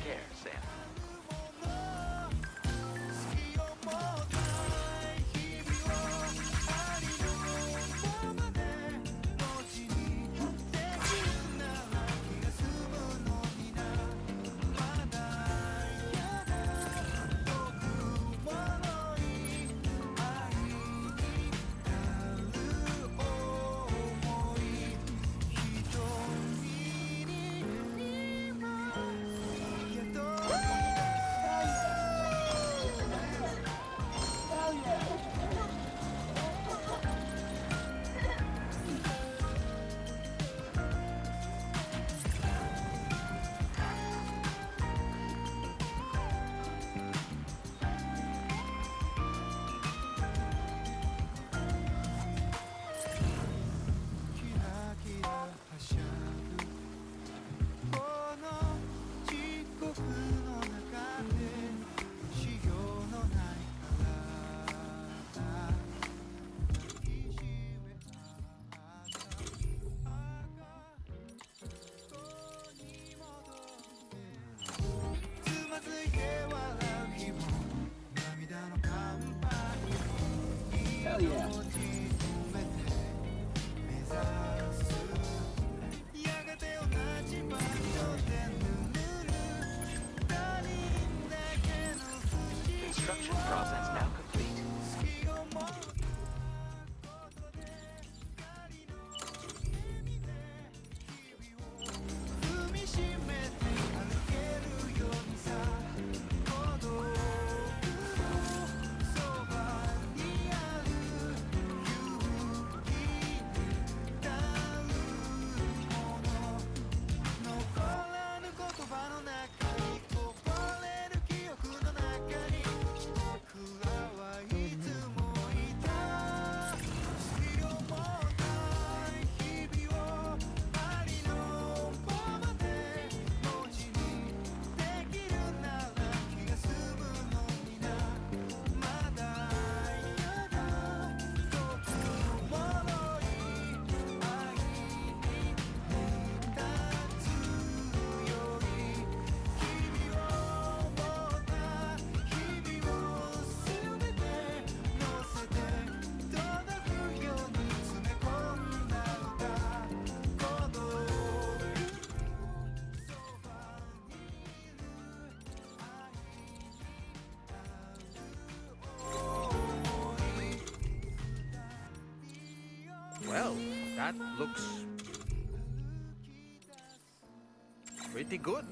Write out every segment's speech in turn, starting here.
care, Sam. Hell yeah. Construction process now complete. Well, that looks pretty good.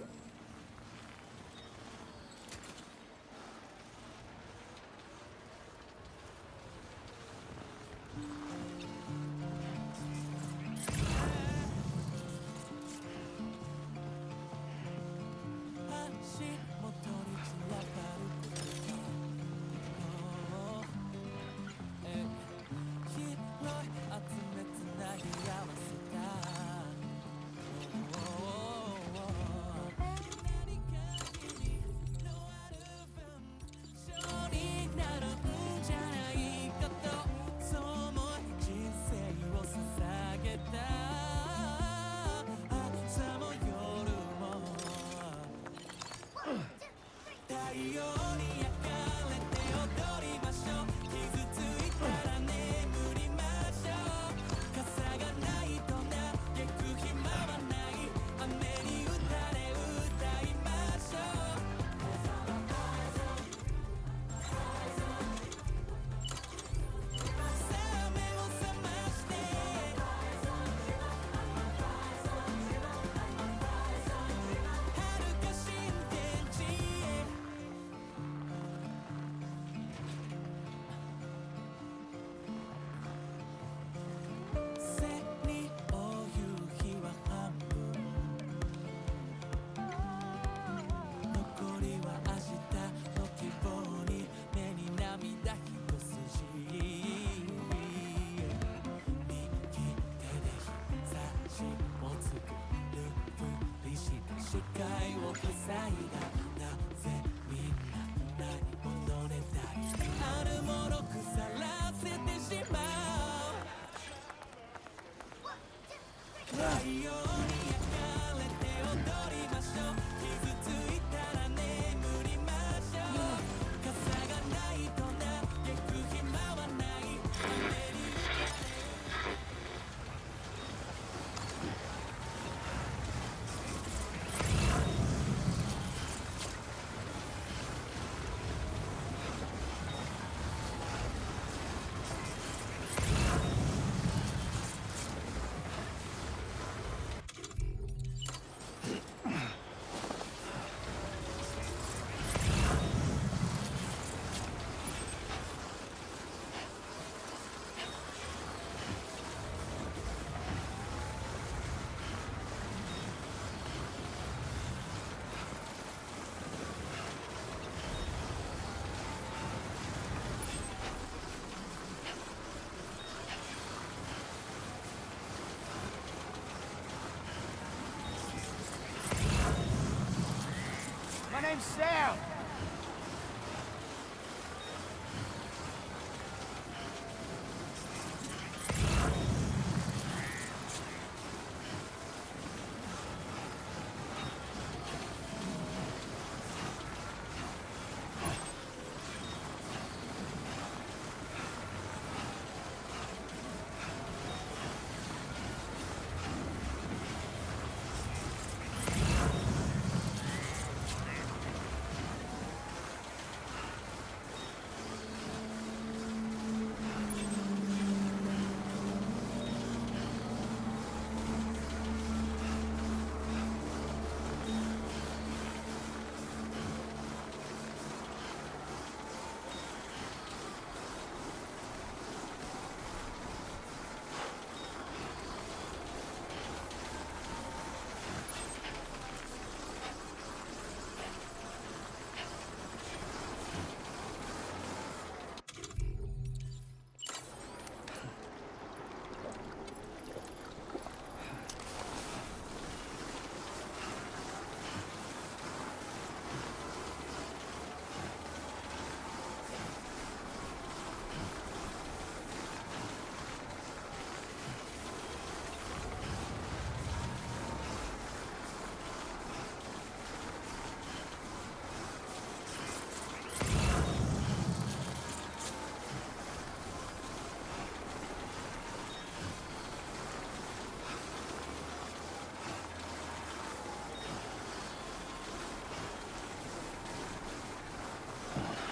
My name's Sam.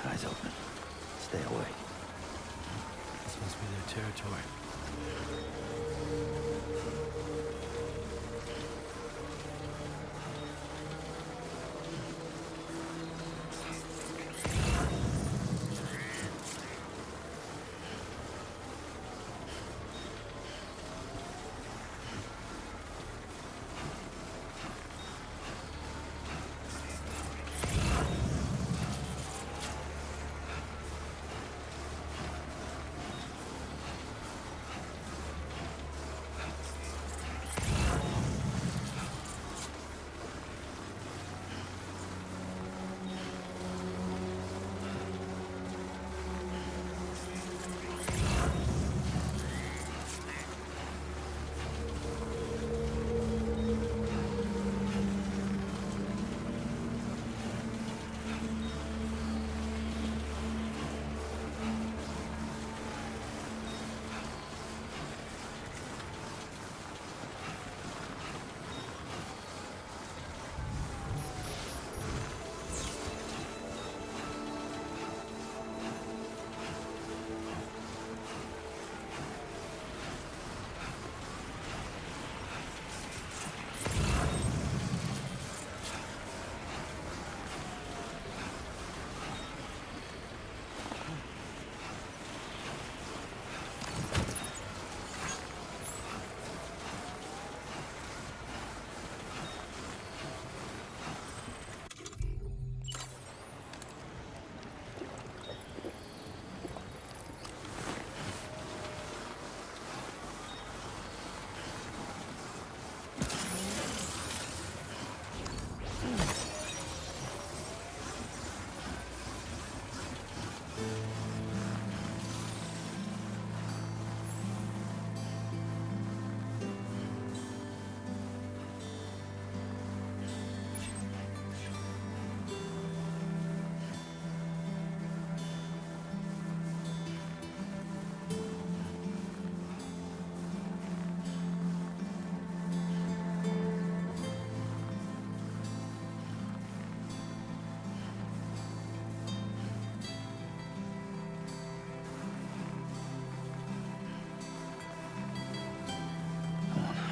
Eyes open. Stay away. This must be their territory.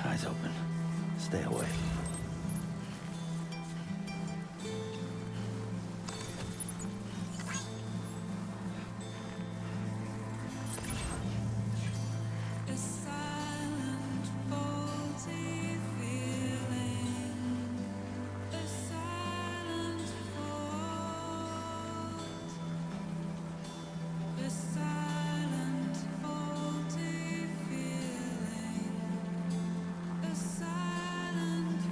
Eyes open. Stay away. A silent, faulty feeling. A silent fault. A silent, faulty feeling. A silent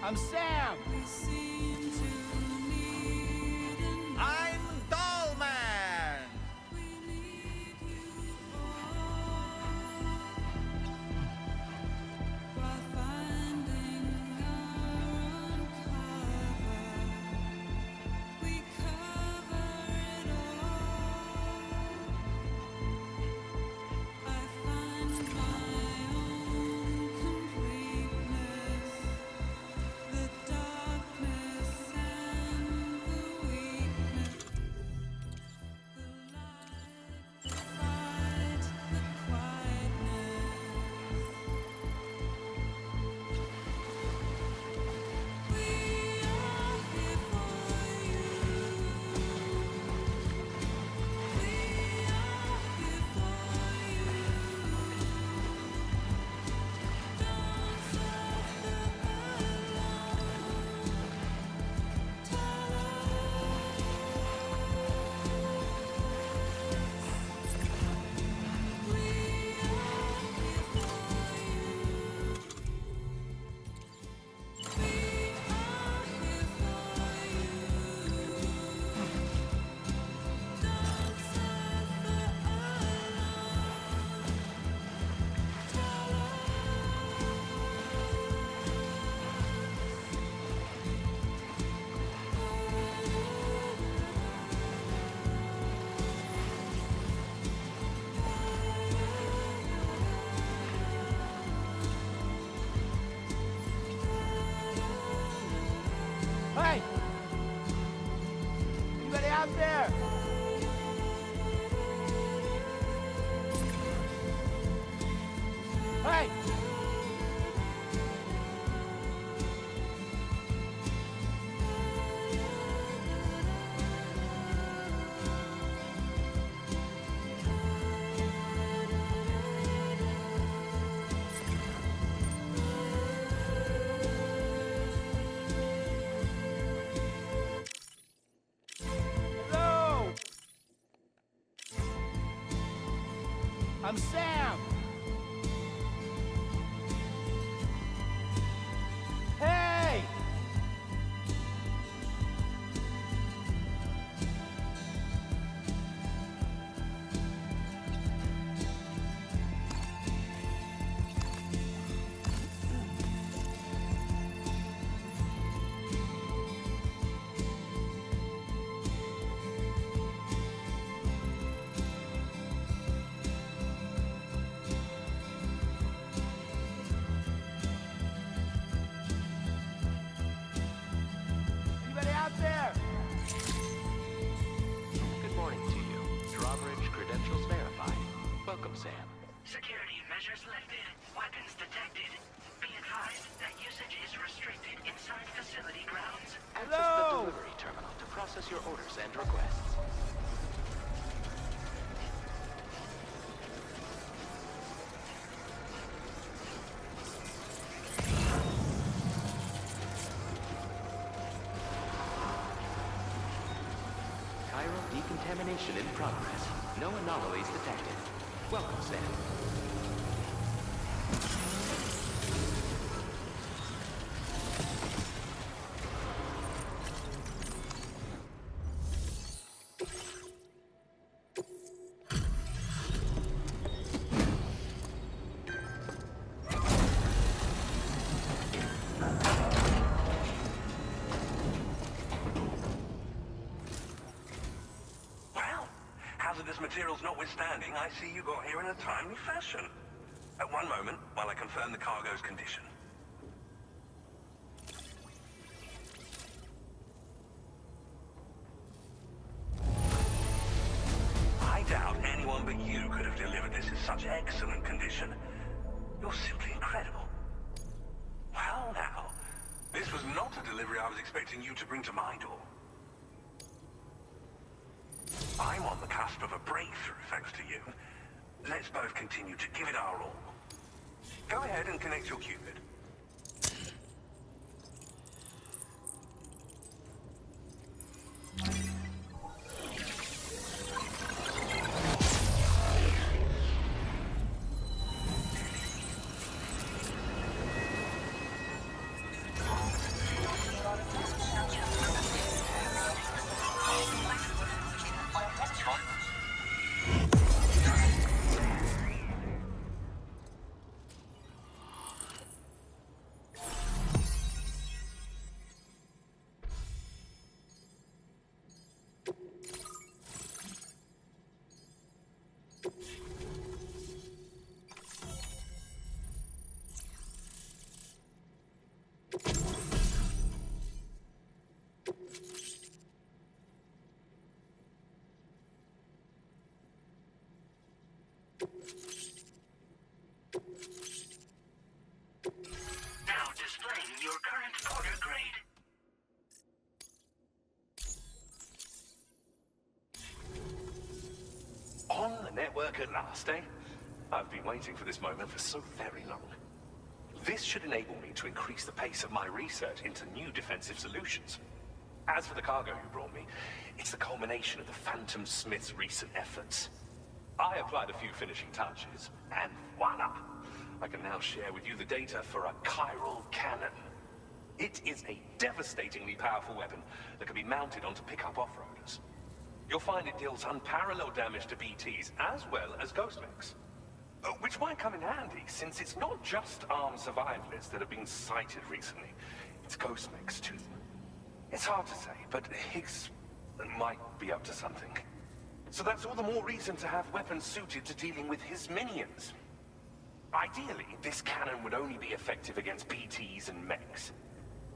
I'm Sam. we seem to need, and I'm Dollman! we need you all. While finding our own cover, we cover it all. I find my own completeness, the darkness and the weakness, the light, the fight, the quietness. We are here for you. We are here for you. Don't suffer alone. Tell us we are here for you. We are here for you. Don't suffer alone. Tell Hey! Anybody out there? Hey! Hello! I'm Sam. Hey! Anybody out there? Good morning to you. Drawbridge credentials verified. Welcome, Sam. Security measures lifted. Weapons detected. Be advised that usage is restricted inside facility grounds. Access Hello? the delivery terminal to process your orders and requests. Chiral decontamination in progress. No anomalies detected. Welcome, Sam. Well, hazardous materials notwithstanding, I see you got here in a timely fashion. At one moment, while I confirm the cargo's condition. I doubt anyone but you could have delivered this in such excellent condition. You're simply incredible. Well now, this was not a delivery I was expecting you to bring to my door. I'm on the cusp of a breakthrough, thanks to you. Let's both continue to give it our all. Go ahead and connect your Cupid. back at last, eh? I've been waiting for this moment for so very long. This should enable me to increase the pace of my research into new defensive solutions. As for the cargo you brought me, it's the culmination of the Phantom Smith's recent efforts. I applied a few finishing touches, and voila! I can now share with you the data for a chiral cannon. It is a devastatingly powerful weapon that can be mounted onto pickup off-roaders. You'll find it deals unparalleled damage to BTs as well as ghost mechs. Which might come in handy, since it's not just armed survivalists that have been sighted recently. It's ghost mechs too. It's hard to say, but Higgs might be up to something. So that's all the more reason to have weapons suited to dealing with his minions. Ideally, this cannon would only be effective against BTs and mechs.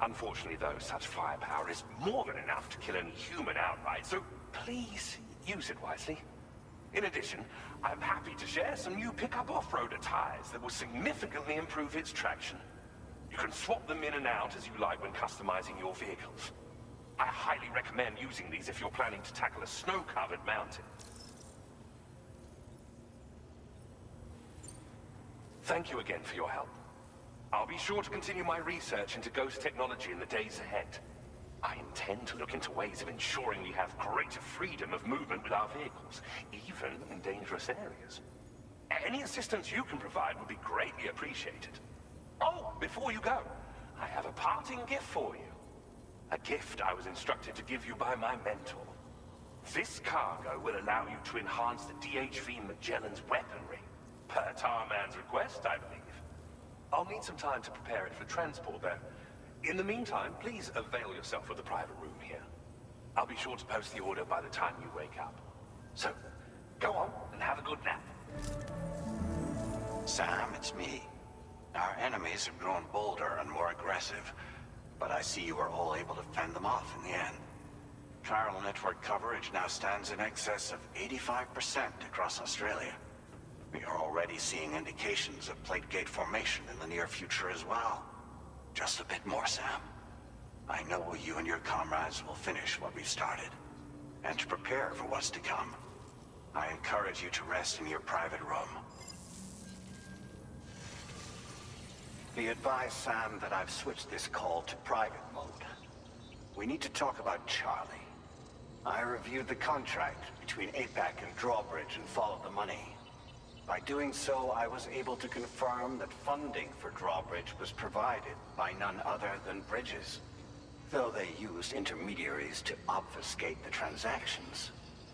Unfortunately, though, such firepower is more than enough to kill any human outright, so please use it wisely. In addition, I'm happy to share some new pickup off-roader tires that will significantly improve its traction. You can swap them in and out as you like when customizing your vehicles. I highly recommend using these if you're planning to tackle a snow-covered mountain. Thank you again for your help. I'll be sure to continue my research into ghost technology in the days ahead. I intend to look into ways of ensuring we have greater freedom of movement with our vehicles, even in dangerous areas. Any assistance you can provide would be greatly appreciated. Oh, before you go, I have a parting gift for you. A gift I was instructed to give you by my mentor. This cargo will allow you to enhance the DHV Magellan's weaponry, per Tarman's request, I believe. I'll need some time to prepare it for transport, though. In the meantime, please avail yourself of the private room here. I'll be sure to post the order by the time you wake up. So, go on and have a good nap. Sam, it's me. Our enemies have grown bolder and more aggressive, but I see you were all able to fend them off in the end. Chiral network coverage now stands in excess of 85% across Australia. We are already seeing indications of plate gate formation in the near future as well. Just a bit more, Sam. I know you and your comrades will finish what we've started. And to prepare for what's to come, I encourage you to rest in your private room. Be advised, Sam, that I've switched this call to private mode. We need to talk about Charlie. I reviewed the contract between APAC and Drawbridge and followed the money. By doing so, I was able to confirm that funding for Drawbridge was provided by none other than Bridges, though they used intermediaries to obfuscate the transactions.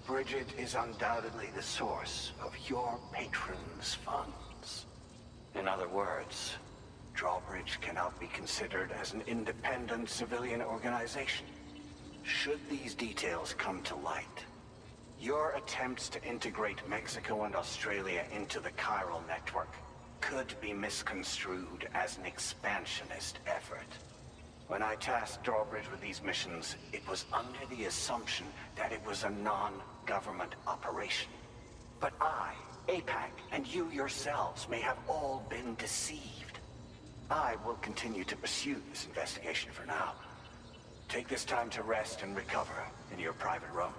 Bridget is undoubtedly the source of your patron's funds. In other words, Drawbridge cannot be considered as an independent civilian organization. Should these details come to light, your attempts to integrate Mexico and Australia into the chiral network could be misconstrued as an expansionist effort. When I tasked Drawbridge with these missions, it was under the assumption that it was a non-government operation. But I, APAC, and you yourselves may have all been deceived. I will continue to pursue this investigation for now. Take this time to rest and recover in your private room.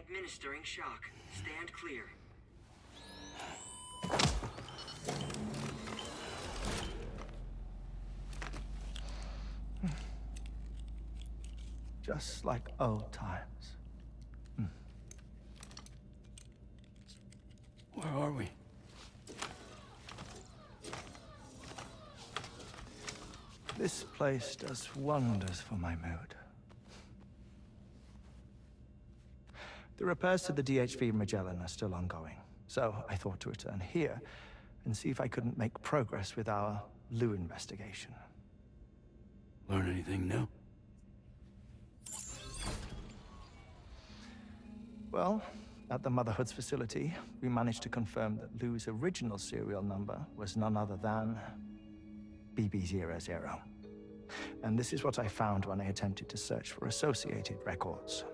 Administering shock. Stand clear. just like old times. Where are we? This place does wonders for my mood. The repairs to the DHV Magellan are still ongoing, so I thought to return here and see if I couldn't make progress with our Lou investigation. Learn anything new? Well, at the Motherhood's facility, we managed to confirm that Lou's original serial number was none other than BB00. And this is what I found when I attempted to search for associated records.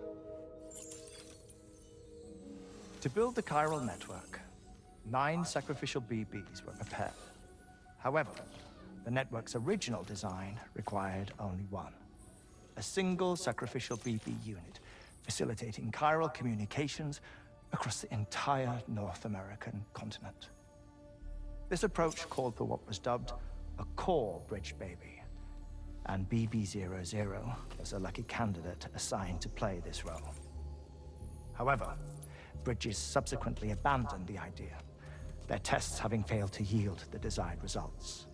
To build the chiral network, 9 sacrificial BBs were prepared. However, the network's original design required only one. A single sacrificial BB unit, facilitating chiral communications across the entire North American continent. This approach called for what was dubbed a core bridge baby, and BB00 was a lucky candidate assigned to play this role. However, Bridges subsequently abandoned the idea, their tests having failed to yield the desired results.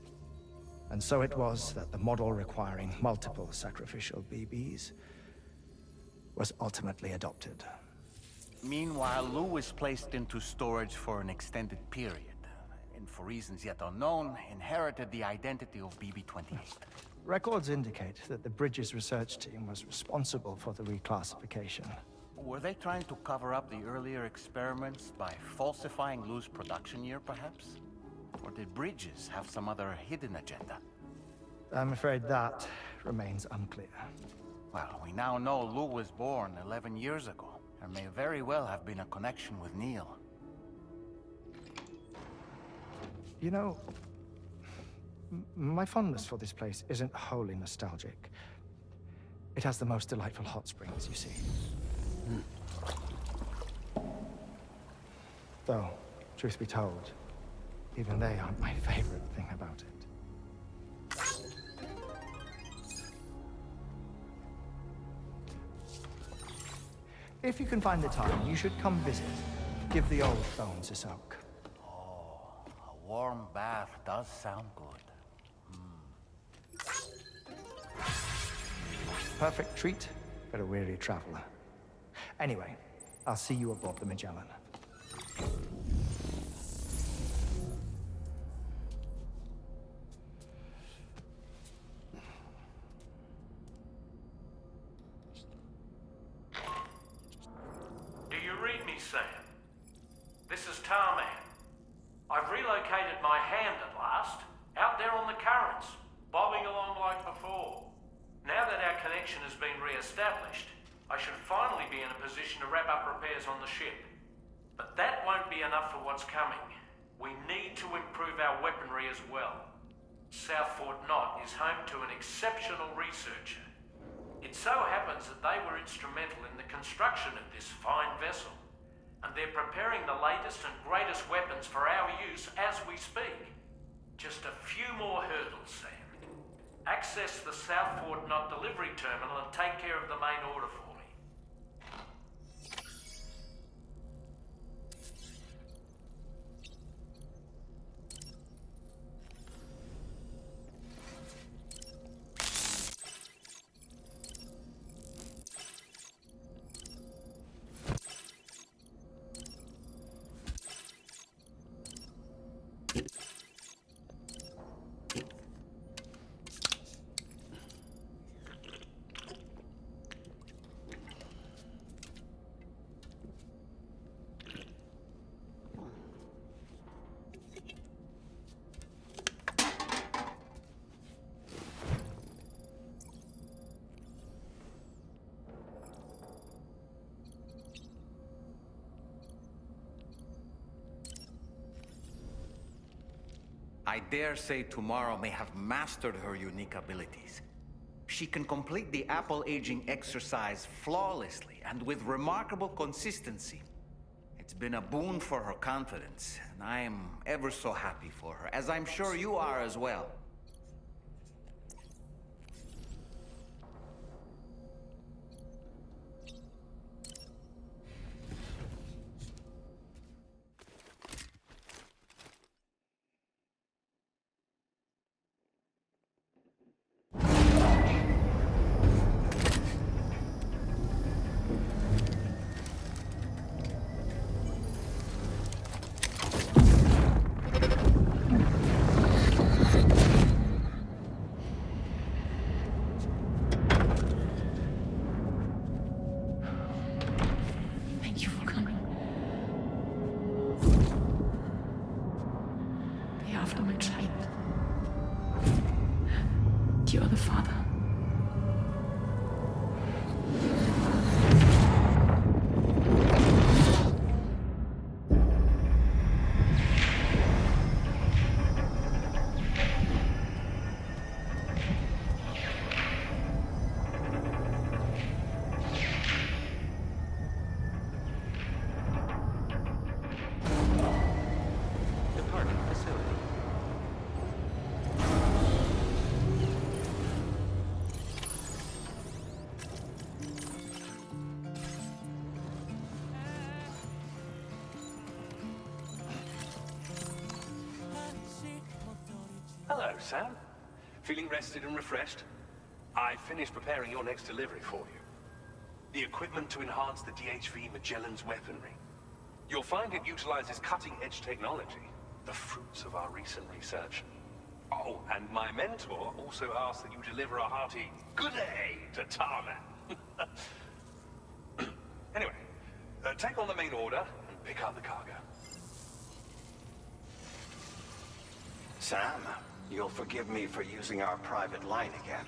And so it was that the model requiring multiple sacrificial BBs was ultimately adopted. Meanwhile, Lou was placed into storage for an extended period, and for reasons yet unknown, inherited the identity of BB-28. Records indicate that the Bridges research team was responsible for the reclassification. Were they trying to cover up the earlier experiments by falsifying Lou's production year, perhaps? Or did Bridges have some other hidden agenda? I'm afraid that remains unclear. Well, we now know Lou was born 11 years ago. There may very well have been a connection with Neil. You know, my fondness for this place isn't wholly nostalgic. It has the most delightful hot springs, you see. Though, truth be told, even they aren't my favorite thing about it. If you can find the time, you should come visit. Give the old bones a soak. Oh, a warm bath does sound good. Perfect treat for a weary traveler. Anyway, I'll see you aboard the Magellan. Do you read me, Sam? This is Tarman. I've relocated my hand at last, out there on the currents, bobbing along like before. Now that our connection has been re-established, I should finally be in a position to wrap up repairs on the ship. But that won't be enough for what's coming. We need to improve our weaponry as well. South Fort Knott is home to an exceptional researcher. It so happens that they were instrumental in the construction of this fine vessel, and they're preparing the latest and greatest weapons for our use as we speak. Just a few more hurdles, Sam. Access the South Fort Knott delivery terminal and take care of the main order for me. I dare say tomorrow may have mastered her unique abilities. She can complete the apple aging exercise flawlessly and with remarkable consistency. It's been a boon for her confidence, and I am ever so happy for her, as I'm sure you are as well. Sam. Feeling rested and refreshed? I finished preparing your next delivery for you. The equipment to enhance the DHV Magellan's weaponry. You'll find it utilizes cutting-edge technology, the fruits of our recent research. Oh, and my mentor also asked that you deliver a hearty good day to Tarman. Anyway, take on the main order and pick up the cargo. Sam, you'll forgive me for using our private line again.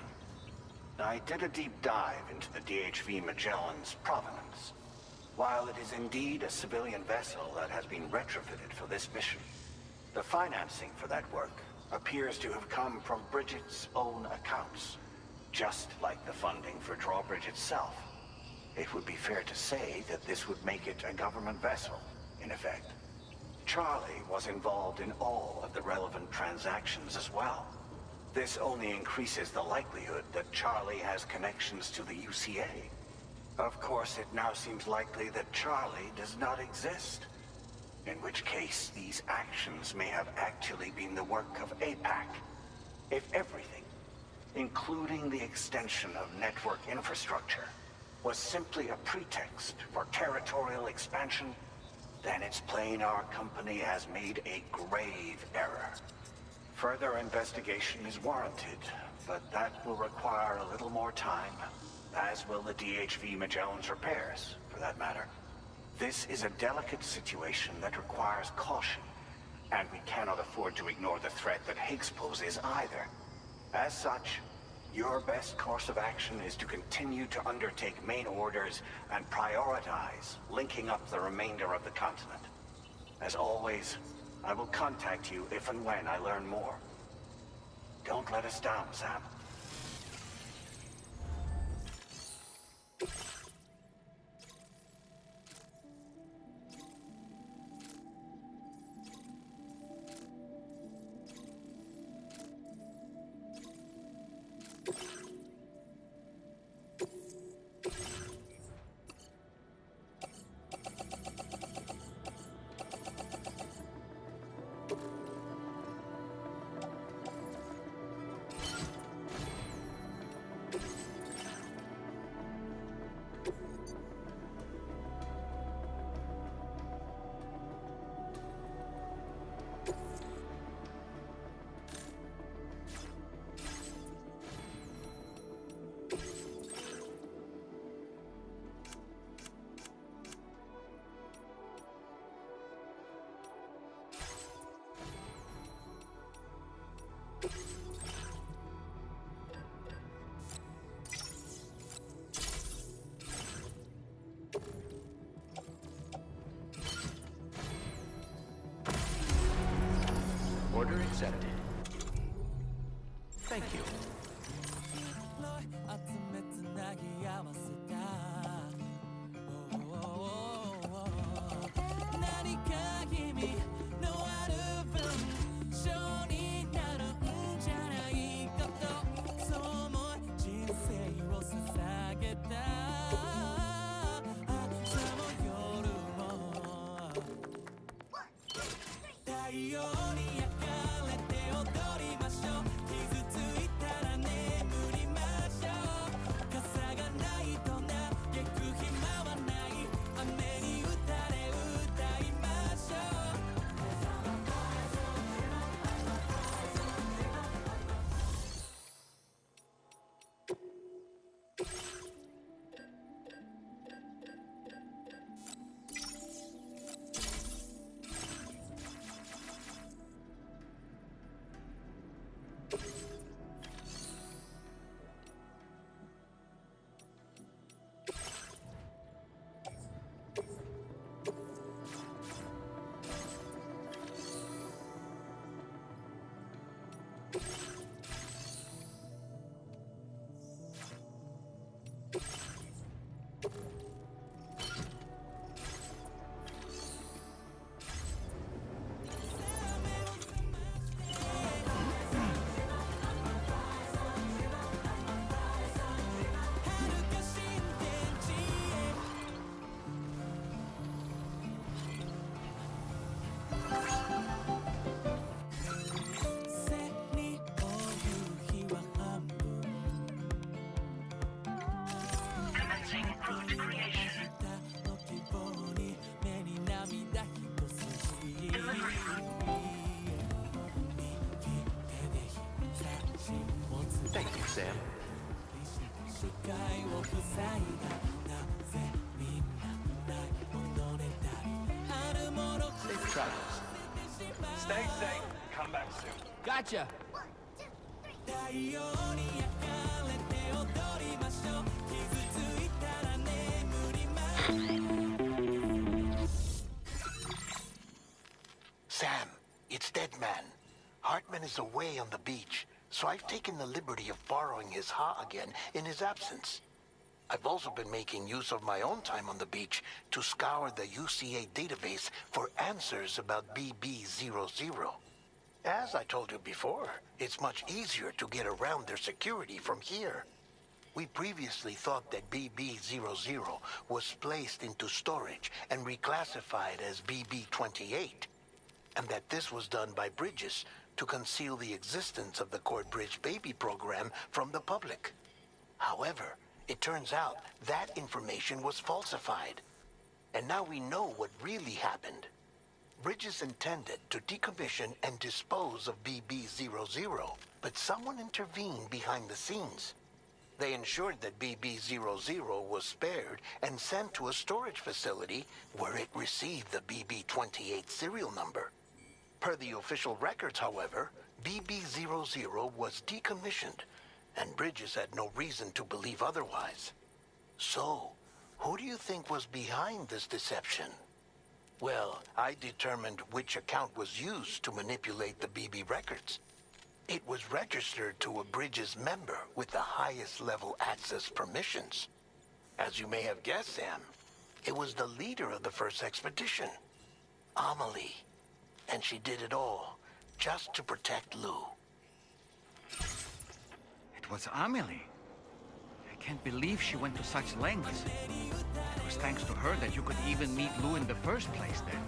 I did a deep dive into the DHV Magellan's provenance. While it is indeed a civilian vessel that has been retrofitted for this mission, the financing for that work appears to have come from Bridget's own accounts, just like the funding for Drawbridge itself. It would be fair to say that this would make it a government vessel, in effect. Charlie was involved in all of the relevant transactions as well. This only increases the likelihood that Charlie has connections to the UCA. Of course, it now seems likely that Charlie does not exist. In which case, these actions may have actually been the work of APAC. If everything, including the extension of network infrastructure, was simply a pretext for territorial expansion, then it's plain our company has made a grave error. Further investigation is warranted, but that will require a little more time, as will the DHV Magellan's repairs, for that matter. This is a delicate situation that requires caution, and we cannot afford to ignore the threat that Higgs poses either. As such, your best course of action is to continue to undertake main orders and prioritize linking up the remainder of the continent. As always, I will contact you if and when I learn more. Don't let us down, Sam. Sam. Safe travels. Stay safe. Come back soon. Gotcha. Sam, it's Deadman. Hartman is away on the beach, so I've taken the liberty of borrowing his Ha again in his absence. I've also been making use of my own time on the beach to scour the UCA database for answers about BB-00. As I told you before, it's much easier to get around their security from here. We previously thought that BB-00 was placed into storage and reclassified as BB-28, and that this was done by Bridges to conceal the existence of the Corbridge baby program from the public. However, it turns out that information was falsified, and now we know what really happened. Bridges intended to decommission and dispose of BB-00, but someone intervened behind the scenes. They ensured that BB-00 was spared and sent to a storage facility where it received the BB-28 serial number. Per the official records, however, BB-00 was decommissioned, and Bridges had no reason to believe otherwise. So, who do you think was behind this deception? Well, I determined which account was used to manipulate the BB records. It was registered to a Bridges member with the highest level access permissions. As you may have guessed, Sam, it was the leader of the first expedition, Amelie. And she did it all just to protect Lou. It was Amelie. I can't believe she went to such lengths. It was thanks to her that you could even meet Lou in the first place then.